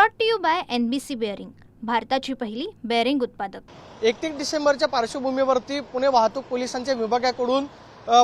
Brought to you by NBC bearing, भारताची पहिली bearing उत्पादक। 31 डिसेंबरच्या पार्श्वभूमीवरती पुणे वाहतूक पोलिसांच्या विभागाकडून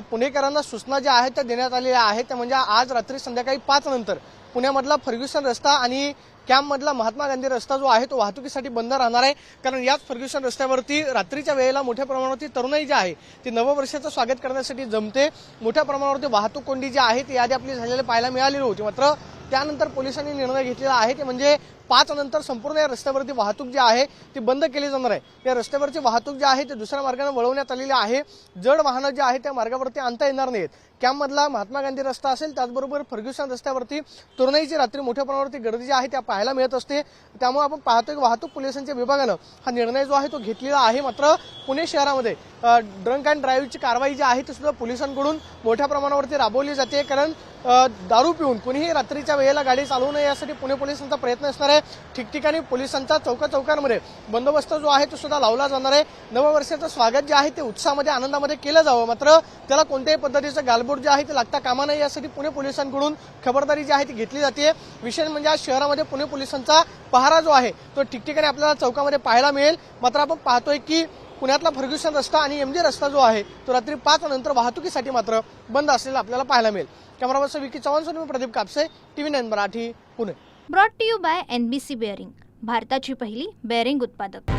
पुणेकरांना सूचना ज्या आहेत त्या देण्यात आलेल्या आहेत। त्या म्हणजे आज रात्री संध्याकाळी 5 नंतर पुण्यामधला फर्ग्युसन रस्ता आणि कॅम्पमधला महात्मा गांधी रस्ता जो आहे तो वाहतुकीसाठी बंद राहणार आहे। कारण याच फर्ग्युसन रस्त्यावरती रात्रीच्या वेळेला मोठ्या प्रमाणावरती तरुणाई जी आहे ती नववर्षाचं स्वागत करण्यासाठी जमते। मोठ्या प्रमाणावरती वाहतूक कोंडी जी आहे ती यादी आपली झालेली पाहायला मिळालेली होती। मात्र त्यानंतर पोलिसांनी निर्णय घेतलेला आहे ते म्हणजे 5 नंतर संपूर्ण या रस्त्यावरती वाहतूक जी आहे ती बंद केली जाणार आहे। या रस्त्यावरची वाहतूक जी आहे ती दुसऱ्या मार्गाने वळवण्यात आलेली आहे। जड वाहनं जी आहे त्या मार्गावरती आणता येणार नाहीत। कॅम्पमधला महात्मा गांधी रस्ता असेल त्याचबरोबर फर्ग्युसन रस्त्यावरती तरुणाईची रात्री मोठ्या प्रमाणावरती गर्दी जी आहे त्या पाहायला मिळत असते। त्यामुळे आपण पाहतोय की वाहतूक पोलिसांच्या विभागानं हा निर्णय जो आहे तो घेतलेला आहे। मात्र पुणे शहरामध्ये ड्रंक अँड ड्राईव्हची कारवाई जी आहे ती सुद्धा पोलिसांकडून मोठ्या प्रमाणावरती राबवली जाते। कारण दारू पिऊन कुणीही रात्रीच्या वेळेला गाडी चालवू नये यासाठी पुणे पोलिसांचा प्रयत्न असणार आहे। ठिकठिकाणी पोलिसांचा चौकांमध्ये बंदोबस्त जो आहे तो सुद्धा लावला जाणार आहे। नववर्षाचं स्वागत जे आहे ते उत्साहामध्ये आनंदामध्ये केलं जावं, मात्र त्याला कोणत्याही पद्धतीचं गालबोट जे आहे ते लागता कामा नये यासाठी पुणे पोलिसांकडून खबरदारी जी आहे ती घेतली जाते। विशेष म्हणजे आज शहरामध्ये पुणे पोलिसांचा पहारा जो आहे तो ठिकठिकाणी आपल्याला चौकामध्ये पाहायला मिळेल। मात्र आपण पाहतोय की पुण्यातला फर्ग्युसन रस्ता आणि MG रस्ता जो आहे तो रात्री 5 नंतर वाहतुकीसाठी मात्र बंद असलेला आपल्याला पाहायला मिळेल। कॅमेरामन विकी चव्हाणसोबत मी Pradeep Kapse, TV9 Marathi, Pune. Brought to you by NBC bearing, भारताची पहिली बेअरिंग उत्पादक।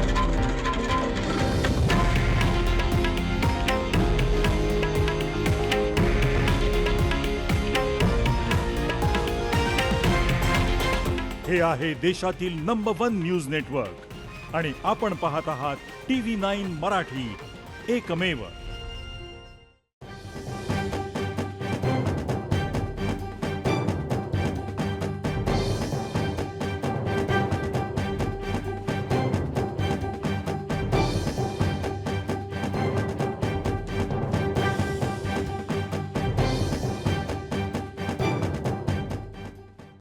हे आहे देशातील नंबर 1 न्यूज नेटवर्क आणि आपण पाहत आहात TV9 मराठी, एकमेव।